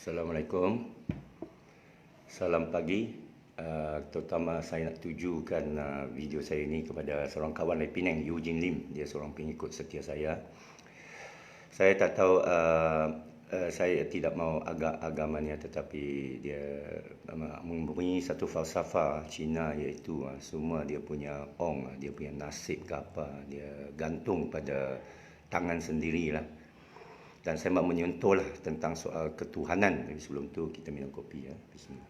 Assalamualaikum. Salam pagi. Terutama saya nak tujukan video saya ini kepada seorang kawan dari Penang, Eugene Lim. Dia seorang pengikut setia saya. Saya tak tahu, saya tidak mahu agamanya, tetapi dia mempunyai satu falsafah Cina, iaitu semua dia punya dia punya nasib ke apa, dia gantung pada tangan sendirilah. Dan saya mahu menyentuhlah tentang soal ketuhanan. Tapi sebelum tu kita minum kopi ya. Bismillah.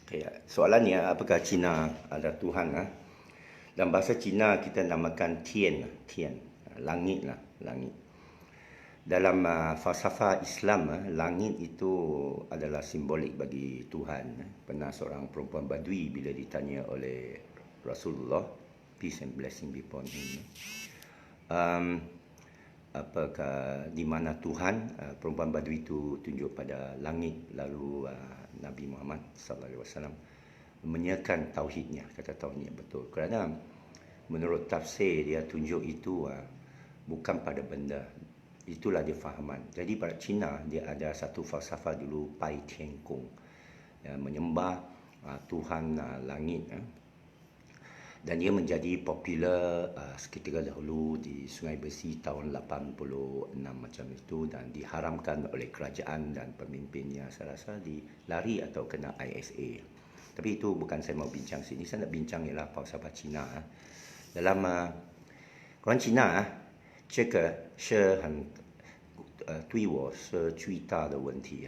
Okay, soalannya, apakah Cina ada Tuhan? Dalam bahasa Cina kita namakan Tian, langit lah, langit. Dalam falsafah Islam, langit itu adalah simbolik bagi Tuhan. Pernah seorang perempuan Badui bila ditanya oleh Rasulullah, peace and blessing be upon him, apakah di mana Tuhan? Perempuan Badui itu tunjuk pada langit. Lalu Nabi Muhammad SAW menyiarkan tauhidnya, kata tauhidnya betul. Kerana menurut tafsir dia tunjuk itu bukan pada benda. Itulah dia fahaman. Jadi pada Cina dia ada satu falsafah dulu, Pai Tian Gong, menyembah Tuhan langit. Dan dia menjadi popular seketika dahulu di Sungai Besi tahun 86 macam itu, dan diharamkan oleh kerajaan dan pemimpinnya. Saya rasa dilari atau kena ISA. Tapi itu bukan saya mau bincang sini. Saya nak bincang ialah falsafah Cina. Dalam orang Cina 这个是很对我是最大的问题，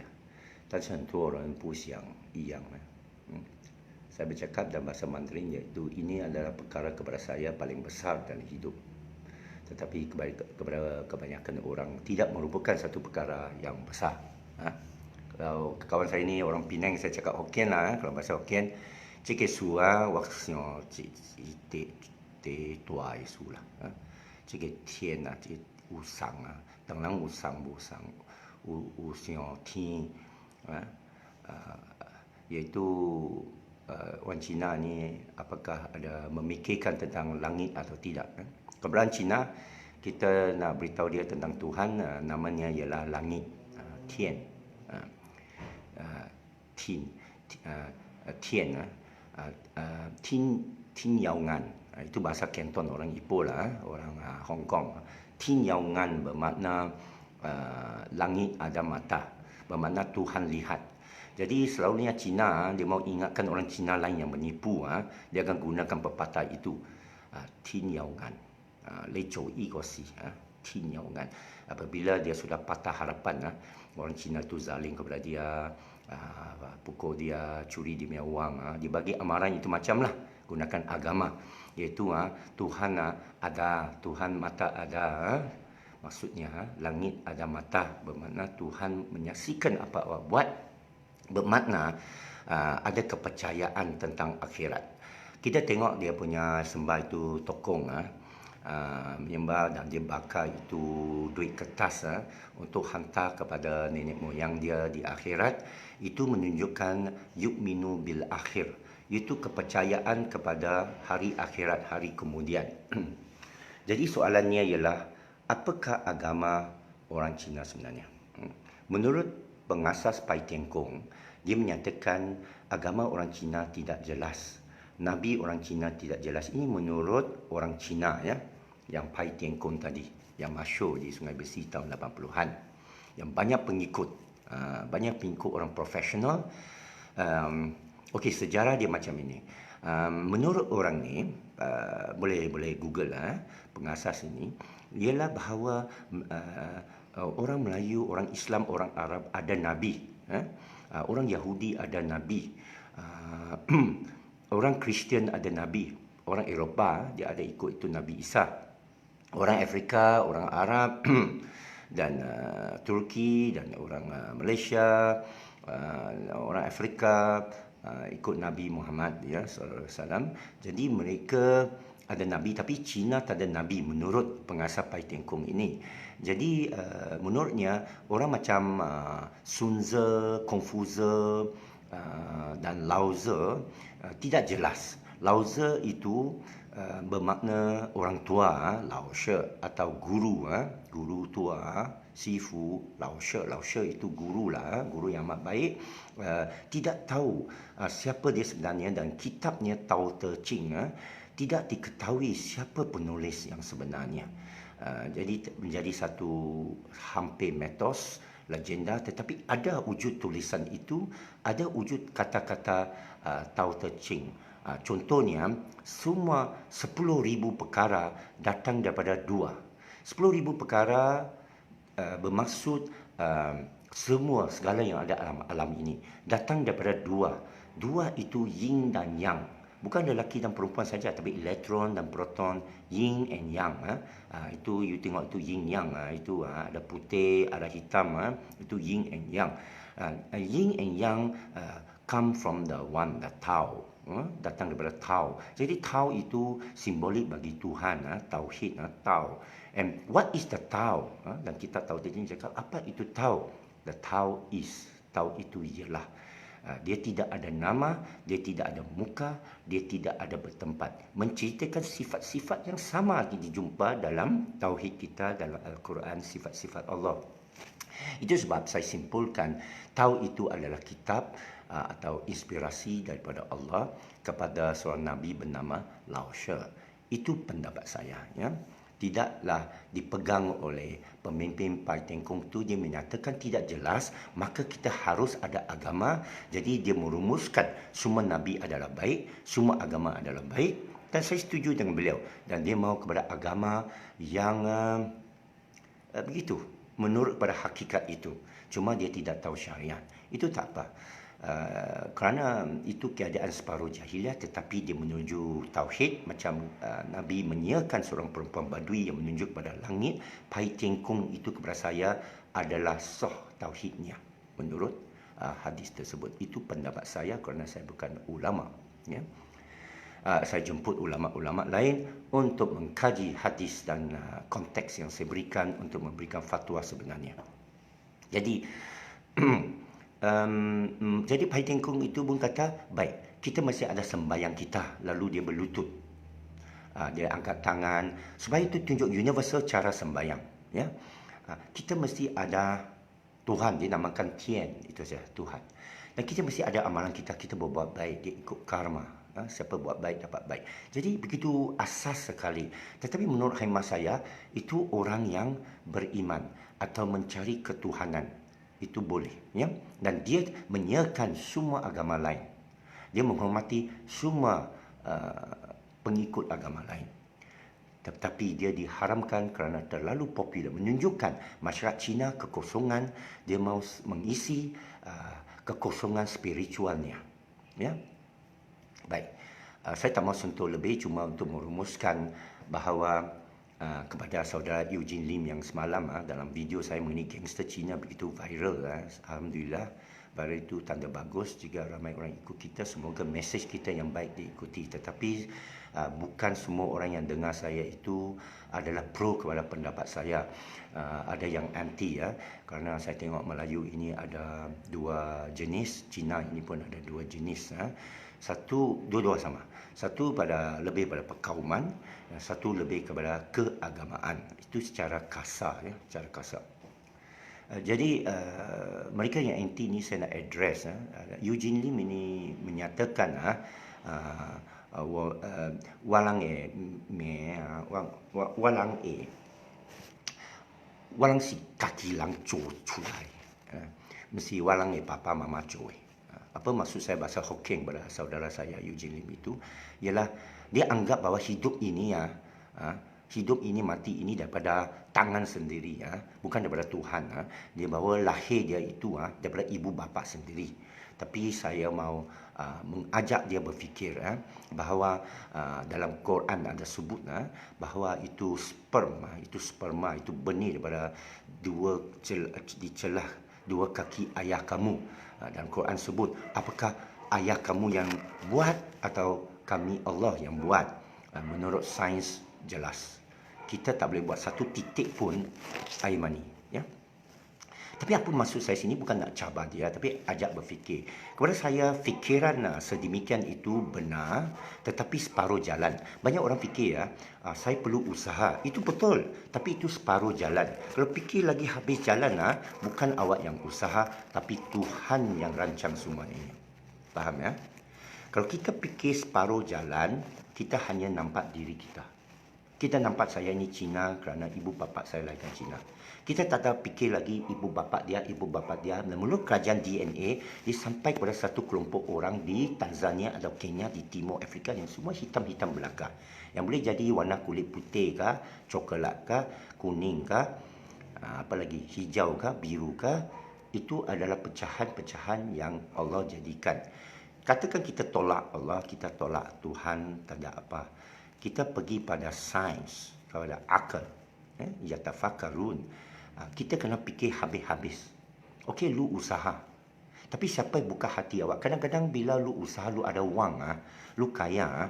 但是很多人不想一样。Saya bercakap dalam bahasa Mandarin, iaitu ini adalah perkara kepada saya paling besar dalam hidup. Tetapi kepada kebanyakan orang tidak merupakan satu perkara yang besar. Kalau kawan saya ini orang Penang, saya cakap Hokkien lah. Kalau bahasa Hokkien, cik suah waktu te tua isu lah. Cik tian lah, cik usang lah. Tenglang usang busang, usang tian, iaitu orang Cina ni apakah ada memikirkan tentang langit atau tidak. Kebetulan Cina, kita nak beritahu dia tentang Tuhan, namanya ialah langit, Tian. Tin Yao Ngan. Itu bahasa Canton, orang Ipoh lah, orang Hong Kong. Tin Yao Ngan bermakna langit ada mata, bermakna Tuhan lihat. Jadi selalunya Cina, dia mau ingatkan orang Cina lain yang menipu, dia akan gunakan pepatah itu. Tin Yao Ngan, Lei Zhou Yi Guo Xi, Tin Yao Ngan. Apabila dia sudah patah harapan, orang Cina itu zalim kepada dia, pukul dia, curi dia punya wang, dibagi amaran itu macamlah, gunakan agama, iaitu Tuhan ada, Tuhan mata ada. Maksudnya langit ada mata, bermakna Tuhan menyaksikan apa awak buat, bermakna ada kepercayaan tentang akhirat. Kita tengok dia punya sembah itu tokong, menyembah, dan dia bakar itu duit kertas untuk hantar kepada nenek moyang dia di akhirat. Itu menunjukkan yu'minu bil akhir, itu kepercayaan kepada hari akhirat, hari kemudian. Jadi soalannya ialah, apakah agama orang Cina sebenarnya? Menurut pengasas Pai Tian Gong, dia menyatakan agama orang Cina tidak jelas, Nabi orang Cina tidak jelas. Ini menurut orang Cina ya, yang Pai Tian Gong tadi, yang masyhur di Sungai Besi tahun 80-an, yang banyak pengikut, orang profesional. Okey, sejarah dia macam ini. Menurut orang ni, boleh Google pengasas ini, ialah bahawa orang Melayu, orang Islam, orang Arab ada Nabi. Orang Yahudi ada Nabi. Orang Kristian ada Nabi. Orang Eropah dia ada ikut itu Nabi Isa. Orang Afrika, orang Arab dan Turki dan orang Malaysia, orang Afrika ikut Nabi Muhammad ya sallallahu alaihi wasallam. Jadi mereka ada Nabi, tapi Cina tak ada Nabi menurut pengasas Pai Tian Gong ini. Jadi menurutnya orang macam Sun Tzu, Confucius dan Lao Tzu tidak jelas. Lao Tzu itu bermakna orang tua, lao she, atau guru, guru tua, sifu, lao she itu guru lah, guru yang amat baik, tidak tahu siapa dia sebenarnya, dan kitabnya Tao Te Ching tidak diketahui siapa penulis yang sebenarnya. Jadi menjadi satu hampir mitos, legenda, tetapi ada wujud tulisan itu, ada wujud kata-kata Tao Te Ching. Contohnya, semua 10,000 perkara datang daripada dua. 10,000 perkara bermaksud semua segala yang ada alam ini datang daripada dua. Dua itu yin dan yang. Bukan lelaki dan perempuan saja, tapi elektron dan proton, yin and yang. Itu you tengok itu yin yang. Itu ada putih, ada hitam. Itu yin and yang. Yin and yang come from the one, the Tao. Datang daripada Tao. Jadi Tao itu simbolik bagi Tuhan, Tauhid, Tao. And what is the Tao? Dan kita tahu tadi cakap apa itu Tao? The Tao is. Tao itu ialah. Dia tidak ada nama, dia tidak ada muka, dia tidak ada bertempat. Menceritakan sifat-sifat yang sama dijumpa dalam Tauhid kita, dalam Al-Quran, sifat-sifat Allah. Itu sebab saya simpulkan, Tao itu adalah kitab atau inspirasi daripada Allah kepada seorang Nabi bernama Lao She. Itu pendapat saya. Tidaklah dipegang oleh pemimpin Pai Teng Kung tu, dia menyatakan tidak jelas, maka kita harus ada agama. Jadi dia merumuskan semua Nabi adalah baik, semua agama adalah baik. Dan saya setuju dengan beliau. Dan dia mahu kepada agama yang begitu, menurut pada hakikat itu. Cuma dia tidak tahu syariat. Itu tak apa. Kerana itu keadaan separuh jahiliah, tetapi dia menuju tauhid. Macam Nabi menyiarkan seorang perempuan badui yang menunjuk pada langit. Pai Teng Kung itu kepada saya adalah sah tauhidnya menurut hadis tersebut. Itu pendapat saya kerana saya bukan ulama. Saya jemput ulama-ulama lain untuk mengkaji hadis dan konteks yang saya berikan untuk memberikan fatwa sebenarnya. Jadi jadi Pai Teng Kung itu pun kata, baik, kita mesti ada sembahyang kita. Lalu dia berlutut, dia angkat tangan, supaya itu tunjuk universal cara sembahyang. Kita mesti ada Tuhan, dia namakan Tian, itu saja Tuhan. Dan kita mesti ada amalan kita berbuat baik, dia ikut karma. Siapa buat baik dapat baik. Jadi begitu asas sekali. Tetapi menurut khidmat saya, itu orang yang beriman atau mencari ketuhanan. Itu boleh. Dan dia menyiarkan semua agama lain. Dia menghormati semua pengikut agama lain. Tetapi dia diharamkan kerana terlalu popular. Menunjukkan masyarakat Cina kekosongan. Dia mahu mengisi kekosongan spiritualnya. Baik, saya tak mahu sentuh lebih, cuma untuk merumuskan bahawa kepada saudara Eugene Lim yang semalam dalam video saya mengenai gangster Cina begitu viral. Alhamdulillah, viral itu tanda bagus jika ramai orang ikut kita. Semoga mesej kita yang baik diikuti. Tetapi bukan semua orang yang dengar saya itu adalah pro kepada pendapat saya. Ada yang anti kerana saya tengok Melayu ini ada dua jenis, Cina ini pun ada dua jenis. Dua-dua sama. Satu lebih pada perkauman, satu lebih kepada keagamaan. Itu secara kasar, secara kasar. Jadi mereka yang anti ni saya nak address. Eugene Lim ini menyatakan walang si kaki lang culai. Mesti walang papa mama cuy. Apa maksud saya bahasa Hokkien kepada saudara saya Eugene Lim itu, ialah dia anggap bahawa hidup ini mati ini daripada tangan sendiri, bukan daripada Tuhan. Dia bahawa lahir dia itu daripada ibu bapa sendiri. Tapi saya mau mengajak dia berfikir bahawa dalam Quran ada sebut bahawa itu sperma itu benih daripada dicelah dua kaki ayah kamu. Dan Quran sebut, apakah ayah kamu yang buat atau kami Allah yang buat? Menurut sains jelas. Kita tak boleh buat satu titik pun air mani. Tapi apa maksud saya sini bukan nak cabar dia, tapi ajak berfikir. Kepada saya, fikiran sedemikian itu benar, tetapi separuh jalan. Banyak orang fikir saya perlu usaha. Itu betul, tapi itu separuh jalan. Kalau fikir lagi habis jalan, bukan awak yang usaha, tapi Tuhan yang rancang semua ini. Faham ya? Kalau kita fikir separuh jalan, kita hanya nampak diri kita. Kita nampak saya ni Cina kerana ibu bapa saya lahirkan Cina. Kita tak ada fikir lagi ibu bapa dia. Melalui kajian DNA, dia sampai kepada satu kelompok orang di Tanzania atau Kenya, di Timur Afrika yang semua hitam-hitam belaka. Yang boleh jadi warna kulit putih kah, coklat kah, kuning kah, apa lagi, hijau kah, biru kah. Itu adalah pecahan-pecahan yang Allah jadikan. Katakan kita tolak Allah, kita tolak Tuhan, tak ada apa. Kita pergi pada sains, kepada akal. Yatafakarun. Kita kena fikir habis-habis. Okey, lu usaha. Tapi siapa yang buka hati awak? Kadang-kadang bila lu usaha, lu ada wang, lu kaya,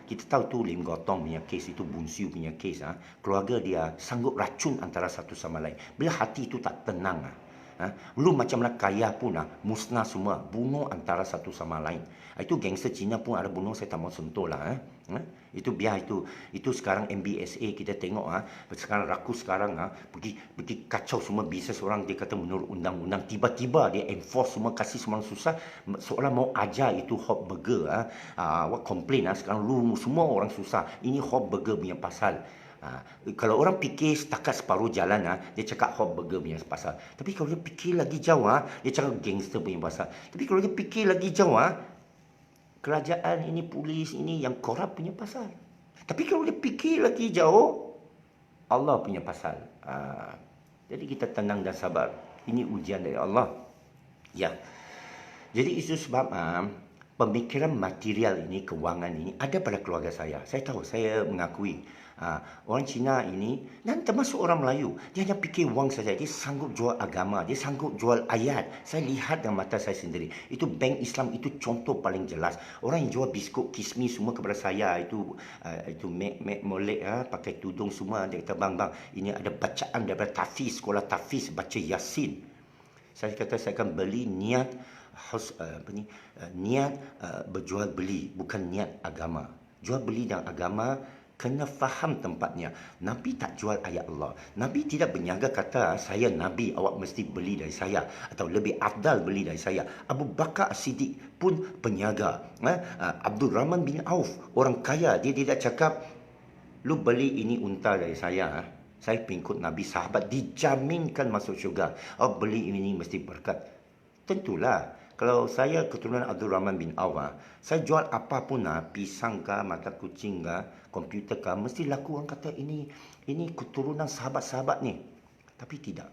kita tahu tu Lim Gotong punya kes, itu Bun Siu punya kes, keluarga dia sanggup racun antara satu sama lain. Bila hati itu tak tenang, lu macam nak kaya pun musnah semua, bunuh antara satu sama lain. Itu gangster Cina pun ada bunuh, saya tak mau sentuh lah. Itu biar itu sekarang MBSA kita tengok sekarang rakus sekarang pergi kacau semua bisnes orang. Dia kata menurut undang-undang, tiba-tiba dia enforce semua, kasih semua susah, seolah mau ajar itu hot burger. Awak komplain sekarang lu semua orang susah, ini hot burger punya pasal. Kalau orang fikir setakat separuh jalan, dia cakap hot burger punya pasal. Tapi kalau dia fikir lagi jauh, dia cakap gangster punya pasal. Tapi kalau dia fikir lagi jauh, kerajaan ini, polis ini yang korup punya pasal. Tapi kalau dia fikir lagi jauh, Allah punya pasal. Jadi kita tenang dan sabar. Ini ujian dari Allah. Ya. Jadi itu sebab pemikiran material ini, kewangan ini ada pada keluarga saya. Saya tahu, saya mengakui. Orang Cina ini, dan termasuk orang Melayu, dia hanya fikir wang saja. Dia sanggup jual agama, dia sanggup jual ayat. Saya lihat dengan mata saya sendiri. Itu bank Islam, itu contoh paling jelas. Orang yang jual biskut, kismis semua kepada saya, itu mek molek, pakai tudung semua. Dia kata, bang, ini ada bacaan daripada tahfiz, sekolah tahfiz, baca Yasin. Saya kata, saya akan beli niat berjual beli, bukan niat agama. Jual beli dan agama kena faham tempatnya. Nabi tak jual ayat Allah. Nabi tidak berniaga kata, saya Nabi, awak mesti beli dari saya, atau lebih afdal beli dari saya. Abu Bakar As-Siddiq pun berniaga. Abdul Rahman bin Auf, orang kaya, dia tidak cakap, lu beli ini unta dari saya, saya pengikut Nabi, sahabat dijaminkan masuk syurga. Beli ini mesti berkat. Tentulah, kalau saya keturunan Abdul Rahman bin Auf, saya jual apapun, pisang kah, mata kucing kah, komputer kah, mesti laku orang kata ini keturunan sahabat-sahabat ni. Tapi tidak.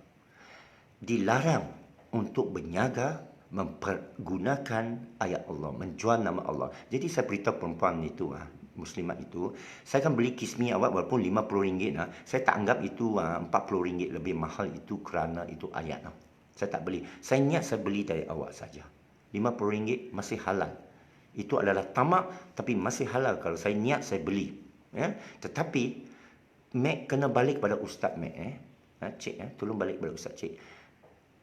Dilarang untuk berniaga mempergunakan ayat Allah, menjual nama Allah. Jadi saya beritahu perempuan itu, Muslimat itu, saya akan beli kismi awak walaupun RM50, saya tak anggap itu RM40 lebih mahal itu kerana itu ayat. Saya tak beli. Saya niat saya beli dari awak saja. RM50 masih halal. Itu adalah tamak, tapi masih halal kalau saya niat saya beli. Tetapi Mac kena balik pada Ustaz Mac. Cik, tolong balik pada Ustaz Cik.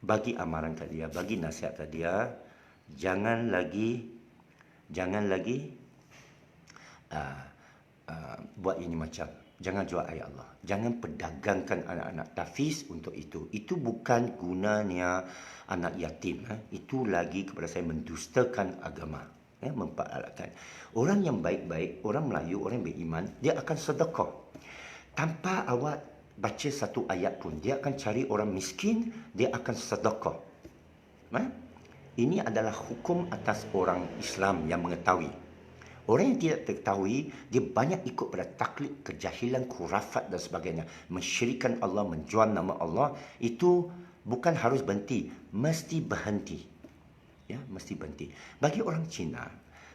Bagi amaran kat dia, bagi nasihat kat dia, jangan lagi buat ini macam. Jangan jual ayat Allah. Jangan perdagangkan anak-anak tahfiz untuk itu. Itu bukan gunanya anak yatim. Itu lagi kepada saya mendustakan agama. Memperalatkan. Orang yang baik-baik, orang Melayu, orang yang beriman, dia akan sedekah. Tanpa awak baca satu ayat pun, dia akan cari orang miskin, dia akan sedekah. Ini adalah hukum atas orang Islam yang mengetahui. Orang yang tidak diketahui, dia banyak ikut pada taklid, kejahilan, khurafat dan sebagainya. Mensyirikan Allah, menjual nama Allah, itu bukan harus berhenti, mesti berhenti. Mesti berhenti. Bagi orang Cina,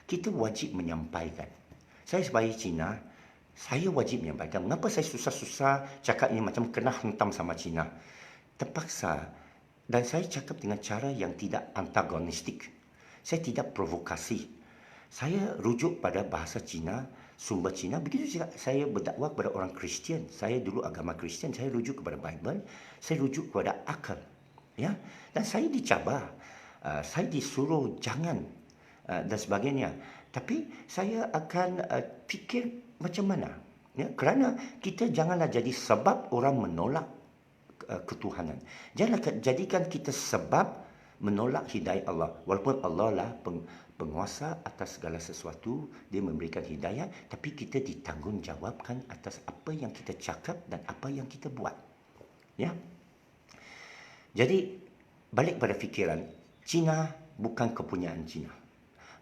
kita wajib menyampaikan. Saya sebagai Cina, saya wajib menyampaikan. Mengapa saya susah-susah cakap ini macam kena hentam sama Cina? Terpaksa. Dan saya cakap dengan cara yang tidak antagonistik. Saya tidak provokasi. Saya rujuk pada bahasa Cina, sumber Cina. Begitu juga saya berdakwah kepada orang Kristian. Saya dulu agama Kristian, saya rujuk kepada Bible. Saya rujuk kepada akal. Ya, dan saya dicabar, saya disuruh jangan dan sebagainya. Tapi saya akan fikir macam mana. Ya, kerana kita janganlah jadi sebab orang menolak ketuhanan. Janganlah jadikan kita sebab menolak hidayah Allah. Walaupun Allah lah penguasa atas segala sesuatu, dia memberikan hidayah, tapi kita ditanggungjawabkan atas apa yang kita cakap dan apa yang kita buat. Ya. Jadi balik pada fikiran, Cina bukan kepunyaan Cina.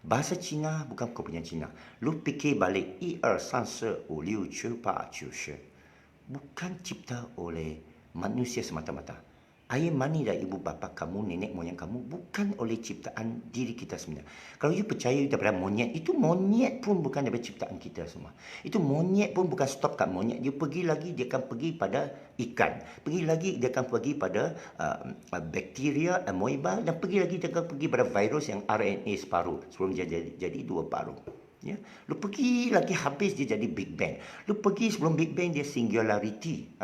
Bahasa Cina bukan kepunyaan Cina. Lu fikir balik, 1 2 3 4 5 6 7 8 9 10. Bukan cipta oleh manusia semata-mata. Air mani dari ibu bapa kamu, nenek moyang kamu bukan oleh ciptaan diri kita sebenarnya. Kalau you percaya daripada monyet, itu monyet pun bukan daripada ciptaan kita semua. Itu monyet pun bukan stop kat monyet. Dia pergi lagi, dia akan pergi pada ikan. Pergi lagi, dia akan pergi pada bakteria, amoeba, dan pergi lagi, dia akan pergi pada virus yang RNA separuh sebelum dia jadi 2 paruh. Ya, lu pergi lagi habis dia jadi Big Bang. Lu pergi sebelum Big Bang dia singularity.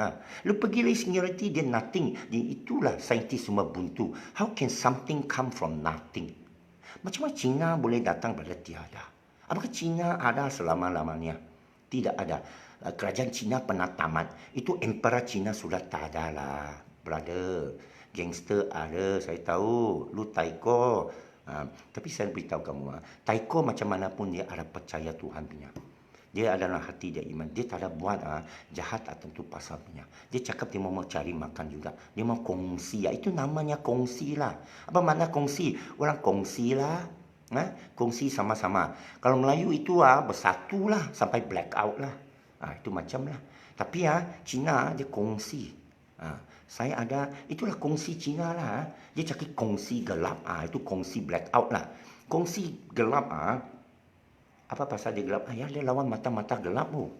Lu pergi lagi singularity dia nothing. Itulah saintis semua buntu. How can something come from nothing? Macam mana Cina boleh datang pada tiada? Apakah Cina ada selama-lamanya? Tidak ada. Kerajaan Cina pernah tamat. Itu emperor Cina sudah tak ada lah, brother. Gangster ada, saya tahu. Lu taiko. Tapi saya beritahu kamu, taiko macam mana pun dia ada percaya Tuhan punya. Dia adalah hati dia iman. Dia tak ada buat jahat tentu pasal punya. Dia cakap dia mau cari makan juga. Dia mau kongsi. Itu namanya kongsi lah. Apa makna kongsi? Orang kongsi lah. Kongsi sama-sama. Kalau Melayu itu bersatu lah sampai blackout lah. Itu macam lah. Tapi Cina dia kongsi. Saya ada, itulah kongsi Cina lah. Dia cakap kongsi gelap. Itu kongsi blackout lah. Kongsi gelap apa pasal dia gelap? Dia lawan mata-mata gelap tu.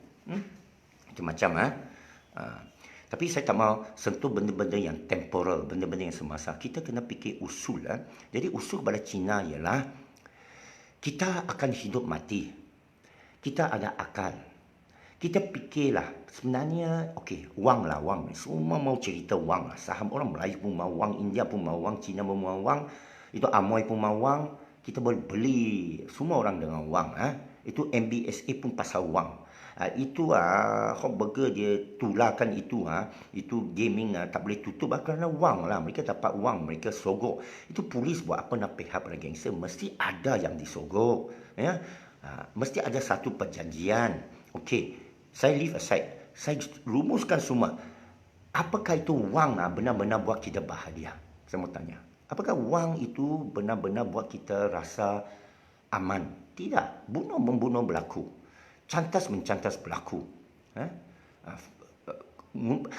Itu macam tapi saya tak mau sentuh benda-benda yang temporal, benda-benda yang semasa. Kita kena fikir usul. Jadi usul pada Cina ialah kita akan hidup mati. Kita ada akal. Kita fikirlah, sebenarnya, okey, wang lah, wang. Semua mau cerita wang lah. Saham orang Melayu pun mau wang, India pun mau wang, Cina pun mau wang. Itu Amoy pun mau wang. Kita boleh beli semua orang dengan wang. Itu MBSA pun pasal wang. Itu hot burger dia tularkan itu. Itu gaming tak boleh tutup kerana wang lah. Mereka dapat wang, mereka sogok. Itu polis buat apa nak pihak pada gangster. Mesti ada yang disogok. Ya? Mesti ada satu perjanjian. Okey. Saya leave aside. Saya rumuskan semua. Apakah itu wang benar-benar buat kita bahagia? Saya mau tanya. Apakah wang itu benar-benar buat kita rasa aman? Tidak. Bunuh-membunuh berlaku. Cantas mencantas berlaku.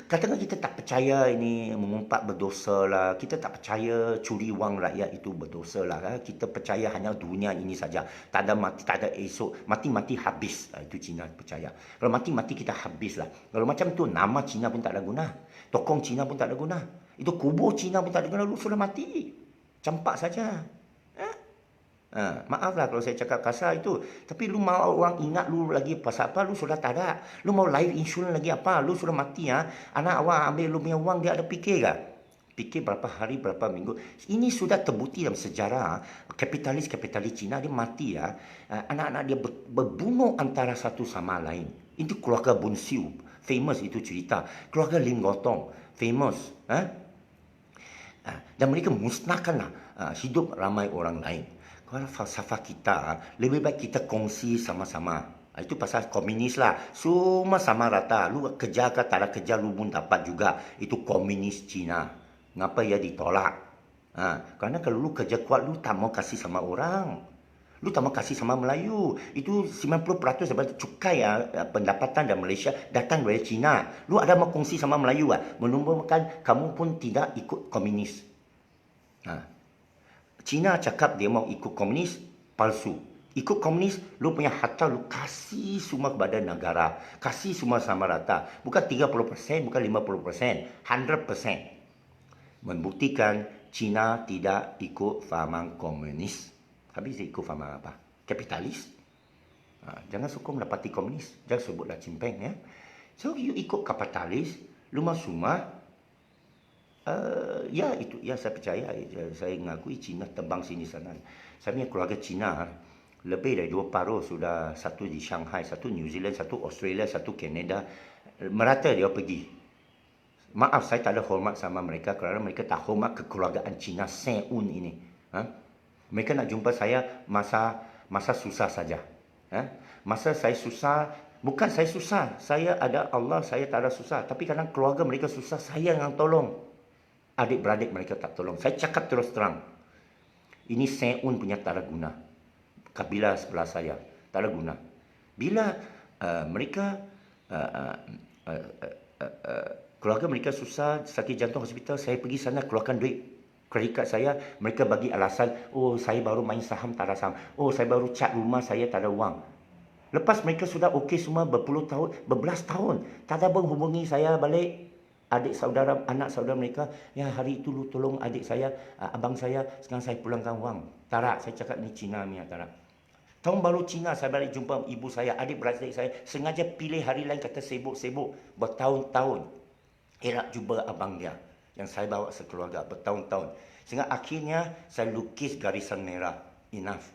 Katakan kita tak percaya ini mengumpat berdosa lah. Kita tak percaya curi wang rakyat itu berdosa lah. Kita percaya hanya dunia ini saja. Tak ada mati, tak ada esok. Mati-mati habis. Itu Cina percaya. Kalau mati-mati kita habis lah. Kalau macam tu nama Cina pun tak ada guna. Tokong Cina pun tak ada guna. Itu kubur Cina pun tak ada guna. Lu sudah mati. Campak saja. Maaflah kalau saya cakap kasar itu. Tapi lu mau orang ingat lu lagi pasal apa, lu sudah tak ada. Lu mau life insurance lagi apa, lu sudah mati. Anak awak ambil lu punya wang, dia ada fikir ke? Fikir berapa hari, berapa minggu. Ini sudah terbukti dalam sejarah. Kapitalis-kapitalis Cina dia mati. Anak-anak dia berbunuh antara satu sama lain. Itu keluarga Bun Siu. Famous itu cerita. Keluarga Lim Gotong. Famous. Dan mereka musnahkanlah hidup ramai orang lain. Kalau falsafah kita, lebih baik kita kongsi sama-sama. Itu pasal komunis lah. Semua sama rata. Lu kerja ke tak ada kerja, lu pun dapat juga. Itu komunis Cina. Ngapa ya ditolak? Karena kalau lu kerja kuat, lu tak mau kasih sama orang. Lu tak mau kasih sama Melayu. Itu 90% daripada cukai pendapatan dari Malaysia datang dari Cina. Lu ada mau kongsi sama Melayu menumbuhkan kamu pun tidak ikut komunis. Cina cakap dia mau ikut komunis, palsu. Ikut komunis, lu punya harta lu kasih semua kepada negara. Kasih semua sama rata. Bukan 30%, bukan 50%. 100%. Membuktikan Cina tidak ikut fahaman komunis. Habis dia ikut fahaman apa? Kapitalis. Jangan sokong dapati komunis. Jangan sebutlah cimpeng. So, you ikut kapitalis, lu mau semua Ya itu, ya saya percaya, saya mengakui Cina tembang sini sana. Saya punya keluarga Cina lebih dari 2 paruh sudah, satu di Shanghai, satu New Zealand, satu Australia, satu Canada, merata dia pergi. Maaf, saya tak ada hormat sama mereka kerana mereka tak hormat kekeluargaan Cina Seun ini. Ha? Mereka nak jumpa saya masa susah saja. Ha? Masa saya susah, bukan saya susah, saya ada Allah, saya tak ada susah. Tapi kadang keluarga mereka susah, saya yang tolong. Adik-beradik mereka tak tolong. Saya cakap terus terang, ini Seun punya tak ada guna. Kabilah sebelah saya, tak ada guna. Bila mereka uh, uh, keluarga mereka susah, sakit jantung hospital, saya pergi sana keluarkan duit kredit kad saya, mereka bagi alasan, oh saya baru main saham tak ada saham, oh saya baru cat rumah saya tak ada wang. Lepas mereka sudah okey semua berpuluh tahun, berbelas tahun, tak ada menghubungi saya balik. Adik saudara, anak saudara mereka, ya hari itu lu tolong adik saya, abang saya, sekarang saya pulangkan wang. Tak, saya cakap ni Cina ni, tak. Tahun baru Cina saya balik jumpa ibu saya, adik-beradik saya, sengaja pilih hari lain, kata sibuk-sibuk bertahun-tahun. Elak jumpa abang dia yang saya bawa sekeluarga bertahun-tahun. Sehingga akhirnya saya lukis garisan merah. Enough.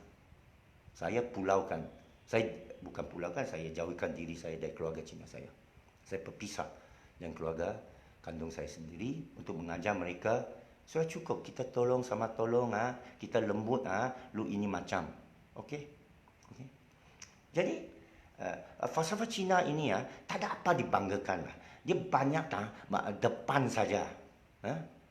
Saya pulaukan. Saya bukan pulaukan, saya jauhkan diri saya dari keluarga Cina saya. Saya berpisah dengan keluarga kandung saya sendiri untuk mengajar mereka, sudah cukup, kita tolong sama tolong, kita lembut, lu ini macam. Okey? Okay? Jadi, falsafah Cina ini tak ada apa dibanggakan lah. Dia banyak depan saja.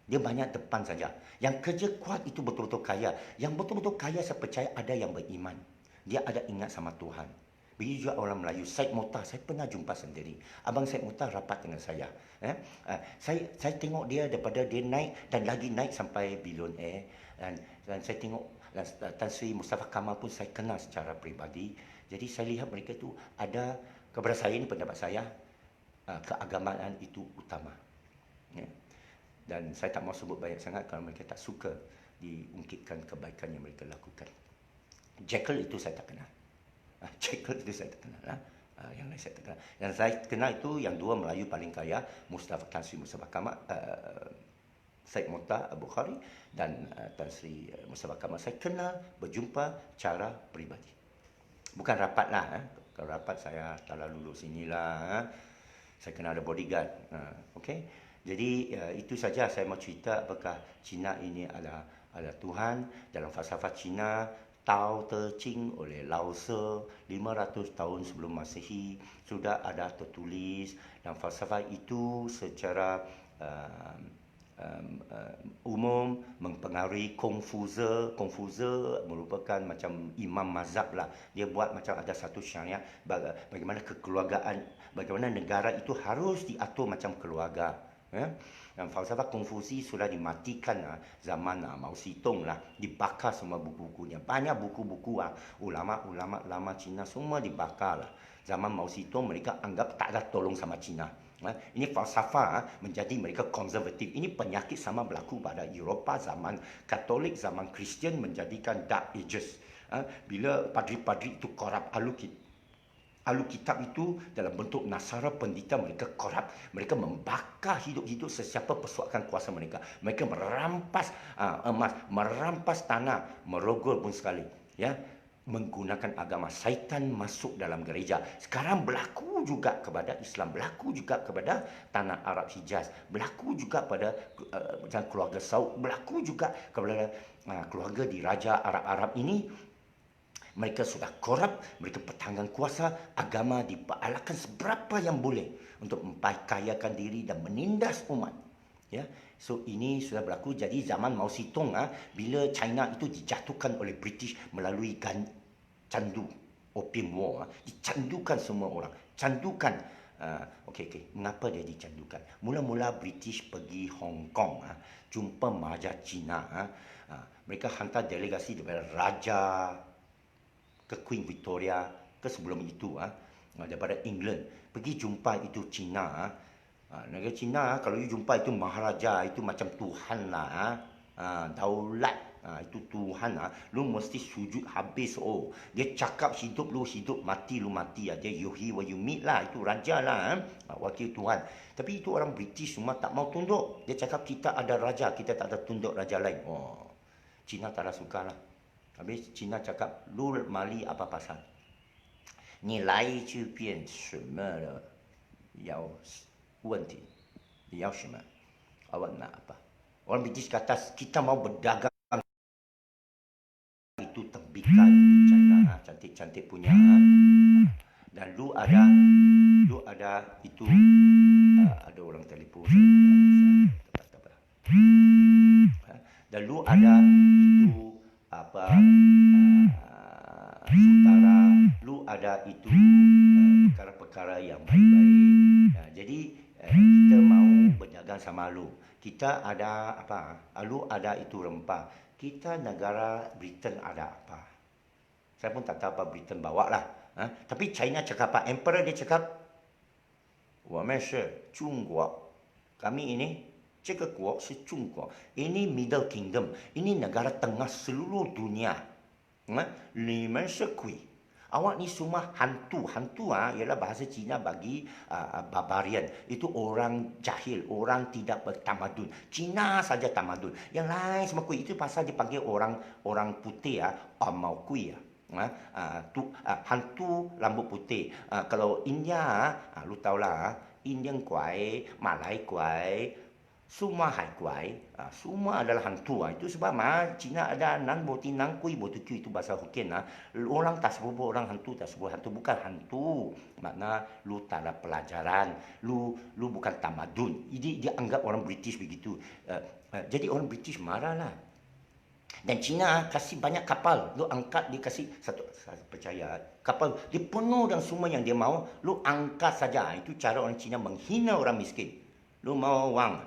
Dia banyak depan saja. Yang kerja kuat itu betul-betul kaya. Yang betul-betul kaya saya percaya ada yang beriman. Dia ada ingat sama Tuhan. Begitu juga orang Melayu. Syed Mottah, saya pernah jumpa sendiri. Abang Syed Mottah rapat dengan saya. Saya tengok dia daripada dia naik dan lagi naik sampai billionaire. Dan saya tengok Tan Sri Mustafa Kamal pun saya kenal secara peribadi. Jadi saya lihat mereka tu ada, kepada saya ini pendapat saya, keagamaan itu utama. Ya. Dan saya tak mahu sebut banyak sangat kerana mereka tak suka diungkitkan kebaikan yang mereka lakukan. Jekyll itu saya tak kenal. Jekyll itu saya tak kenal. Yang lain saya tak kenal. Yang saya kenal itu yang dua Melayu paling kaya, Tan Sri Mustafa Kamal, Syed Mottah Bukhari dan Tan Sri Mustafa Kamal. Saya kenal, berjumpa cara peribadi. Bukan rapat lah. Kalau rapat saya tak lalu sinilah. Saya kena ada bodyguard. Okey. Jadi itu saja saya mau cerita apakah Cina ini adalah Tuhan. Dalam falsafah Cina, Tao Te Ching oleh Lao Tse 500 tahun sebelum Masehi sudah ada tertulis, dan falsafah itu secara umum mempengaruhi Confucius. Confucius merupakan macam imam mazhab lah. Dia buat macam ada satu syariat bagaimana kekeluargaan, bagaimana negara itu harus diatur macam keluarga. Dan falsafah Konfusi sudah dimatikan zaman Mao Zedong lah, dibakar semua buku-bukunya. Banyak buku-buku ulama-ulama lama Cina semua dibakar lah. Zaman Mao Zedong mereka anggap tak ada tolong sama Cina. Ini falsafah menjadi mereka konservatif. Ini penyakit sama berlaku pada Eropah zaman Katolik, zaman Kristian menjadikan Dark Ages. Bila padri-padri itu korup, Alkitab itu dalam bentuk Nasara pendeta mereka korup. Mereka membakar hidup-hidup sesiapa persuakan kuasa mereka. Mereka merampas emas, merampas tanah, merogol pun sekali. Ya, menggunakan agama. Syaitan masuk dalam gereja. Sekarang berlaku juga kepada Islam, berlaku juga kepada tanah Arab Hijaz, berlaku juga pada keluarga Saud, berlaku juga kepada keluarga di Raja Arab-Arab ini. Mereka sudah korup, mereka pertahankan kuasa, agama dipaalakan seberapa yang boleh untuk memperkayakan diri dan menindas umat. Ya, so ini sudah berlaku. Jadi zaman Mao Zedong, bila China itu dijatuhkan oleh British melalui candu Opium War, dicandukan semua orang, candukan. Okey. Mengapa dia dicandukan? Mula-mula British pergi Hong Kong, jumpa Maharaja Cina. Mereka hantar delegasi daripada Raja ke Queen Victoria, ke sebelum itu daripada England, pergi jumpa itu Cina. Negara Cina kalau you jumpa itu Maharaja, itu macam Tuhan lah, daulat, Itu Tuhan lu mesti sujud habis. Dia cakap hidup lu hidup, mati lu mati. Dia yuhi wa yumit lah, itu raja lah, wakil Tuhan. Tapi itu orang British semua tak mau tunduk. Dia cakap kita ada raja, kita tak ada tunduk raja lain. Cina tak ada suka lah. Habis Cina cakap, lu mali apa pasal? Ni lai ju bian什么的要问题，你要什么？ Awak nak apa? Orang British kata kita mau berdagang, itu tembikan China, cantik-cantik punya. Dan lu ada itu, ada orang telefon saya. Dan lu ada itu apa, saudara, lu ada itu perkara-perkara yang baik-baik. Jadi kita mau berdagang sama lu. Kita ada apa? Lu ada itu rempah. Kita negara Britain ada apa? Saya pun tak tahu apa Britain bawa lah. Tapi China cakap apa? Emperor dia cakap, 我们是中国. Kami ini, 这个国是中国. Ini Middle Kingdom. Ini negara tengah seluruh dunia. 你们是鬼. Awak ni semua hantu. Hantu ialah bahasa Cina bagi barbarian. Itu orang jahil, orang tidak bertamadun. Cina saja tamadun. Yang lain semua kuih. Itu pasal dipanggil orang putih mau kuih. Hantu rambut putih. Kalau India, lu tahulah, Indian kuai, Malay kuai, semua hai kuai, semua adalah hantu. Itu sebab Cina ada nan boti nang kui botu kui, itu bahasa Hokkien. Orang tak sebut orang hantu, tak sebut hantu, bukan hantu. Makna lu tak ada pelajaran, lu bukan tamadun. Dia anggap orang British begitu. Jadi orang British marahlah. Dan Cina kasih banyak kapal, lu angkat, dia kasih satu, saya percaya kapal dia penuh dan semua yang dia mau, lu angkat saja. Itu cara orang Cina menghina orang miskin. Lu mau wang,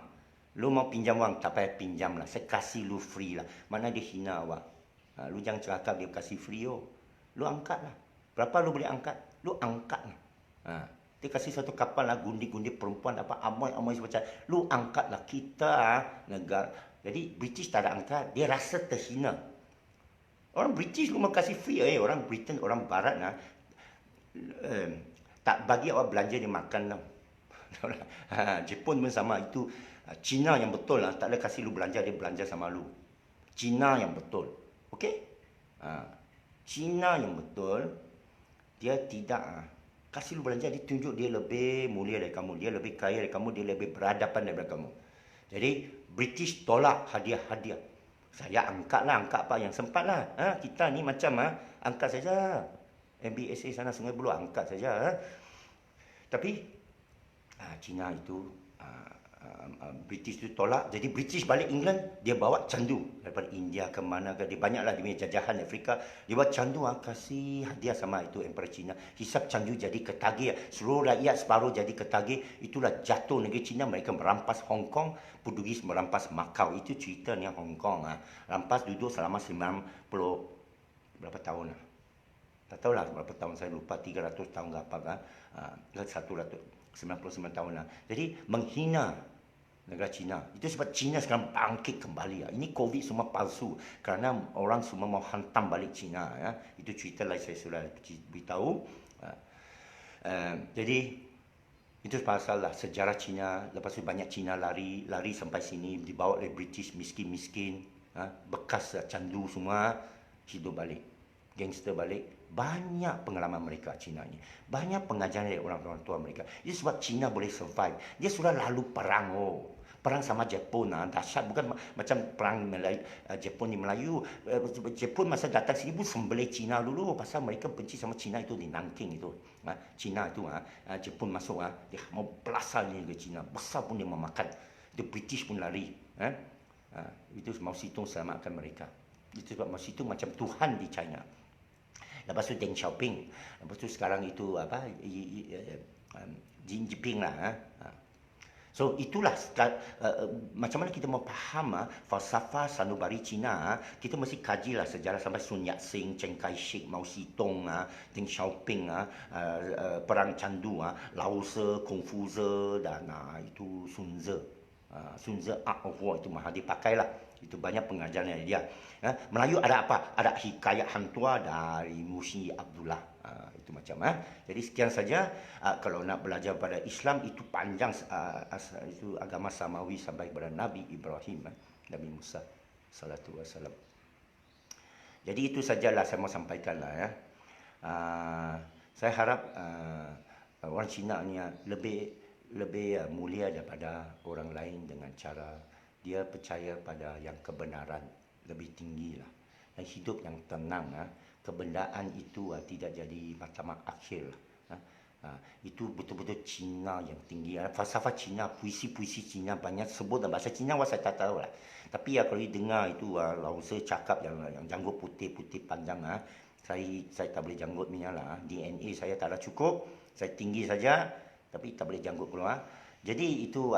lu mau pinjam wang, tak payah pinjam lah, saya kasih lu free lah. Mana dia hina awak? Lu jangan cakap dia kasih free. Lu angkat lah. Berapa lu boleh angkat? Lu angkat lah. Dia kasih satu kapal lah, gundi-gundi perempuan apa, amoy semacam. Lu angkat lah. Kita negara. Jadi British tak ada angkat, dia rasa terhina. Orang British lu mau kasih free, orang Britain, orang Barat tak bagi awak belanja dia makan lah. Jepun pun sama itu. Cina yang betul lah, tak ada kasih lu belanja, dia belanja sama lu. Cina yang betul, okey? Cina yang betul, dia tidak kasih lu belanja, dia tunjuk dia lebih mulia dari kamu, dia lebih kaya dari kamu, dia lebih berhadapan daripada kamu. Jadi British tolak hadiah-hadiah. Saya angkat apa yang sempat lah. Kita ni macam angkat saja. MBSA sana Sungai Buloh angkat saja. Tapi Cina itu British itu tolak. Jadi British balik England, dia bawa candu daripada India ke mana ke, dia banyaklah dia punya jajahan Afrika, dia bawa candu, kasih hadiah sama itu Emperor Cina. Hisap candu jadi ketagih, seluruh rakyat separuh jadi ketagih. Itulah jatuh negeri Cina. Mereka merampas Hong Kong, Portugis merampas Macau. Itu ceritanya Hong Kong. Rampas duduk selama 90 berapa tahun lah. Tak tahulah berapa tahun, saya lupa, 300 tahun ke apa kan. 199 tahun lah. Jadi menghina negara Cina. Itu sebab Cina sekarang bangkit kembali. Ini COVID semua palsu. Kerana orang semua mau hantam balik Cina. Itu cerita lah saya sudah beritahu. Jadi itu pasal lah sejarah Cina. Lepas tu banyak Cina lari sampai sini. Dibawa oleh British miskin-miskin. Bekas candu semua. Hidup balik. Gangster balik. Banyak pengalaman mereka Cina ni. Banyak pengajaran dari orang-orang tua mereka. Itu sebab Cina boleh survive. Dia sudah lalu perang. Perang sama Jepun dahsyat, bukan macam perang Melayu, Jepun di Melayu. Jepun masa datang sini pun sembelih Cina dulu pasal mereka benci sama Cina itu di Nanking itu. Cina itu Jepun masuk dia mau belasah ni ke Cina. Besar pun dia memakan. Itu British pun lari. Itu Mao Zedong selamatkan mereka. Itu sebab Mao Zedong macam Tuhan di China. Lepas tu Deng Xiaoping. Lepas tu sekarang itu Xi Jinping lah. So itulah macam mana kita mau faham falsafah sanubari Cina. Kita mesti kajilah sejarah sampai Sun Yat-sen, Chiang Kai-shek, Mao Zedong, Deng Xiaoping, perang candu, Lao Tse, Confucius dan itu Sun Tzu. Sun Tzu Art of War itu mahal dipakailah. Itu banyak pengajarannya dia. Melayu ada apa? Ada hikayat hantua dari Musi Abdullah. Itu macam. Jadi sekian saja. Kalau nak belajar pada Islam itu panjang, itu agama Samawi sampai kepada Nabi Ibrahim, Nabi Musa salatu wassalam. Jadi itu sajalah saya mau sampaikan lah ya. Saya harap orang Cina ni lebih mulia daripada orang lain dengan cara dia percaya pada yang kebenaran lebih tinggi lah. Dan hidup yang tenang. Kebendaan itu tidak jadi matlamat akhir lah. Itu betul-betul Cina yang tinggi. Falsafah Cina, puisi-puisi Cina banyak sebut dalam bahasa Cina, saya tak tahu lah. Tapi kalau dengar itu, Lao Tse cakap yang janggut putih-putih panjang, saya tak boleh janggut punya lah. DNA saya tak ada cukup, saya tinggi saja, tapi tak boleh janggut keluar. Jadi itu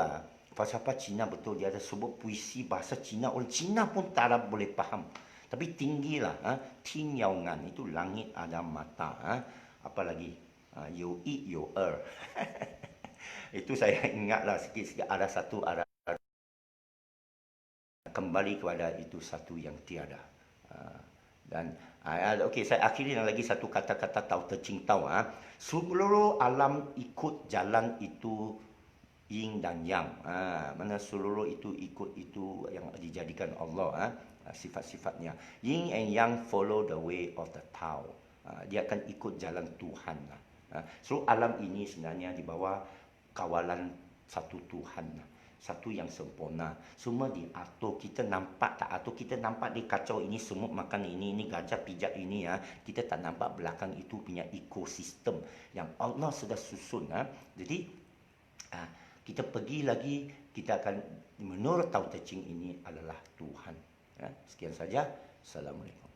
falsafah Cina betul, dia ada sebut puisi bahasa Cina, orang Cina pun tak ada boleh faham. Tapi tinggilah, Tin Yao Ngan, itu langit ada mata. Apa lagi? You eat your earth. Itu saya ingatlah sikit-sikit, ada satu arah kembali kepada itu satu yang tiada. Dan okey, saya akhiri dengan lagi satu kata-kata Tao Te Ching Tao. Seluruh alam ikut jalan itu yin dan yang. Mana seluruh itu ikut itu yang dijadikan Allah, sifat-sifatnya. Yin and yang follow the way of the Tao. Dia akan ikut jalan Tuhan. Seluruh alam ini sebenarnya di bawah kawalan satu Tuhan, satu yang sempurna. Semua diatur. Kita nampak tak atur, kita nampak dia kacau ini, semut makan ini gajah pijak ini, kita tak nampak belakang itu punya ekosistem yang Allah sudah susun. Jadi kita pergi lagi, kita akan menurut Tao Te Ching ini adalah Tuhan. Sekian saja. Assalamualaikum.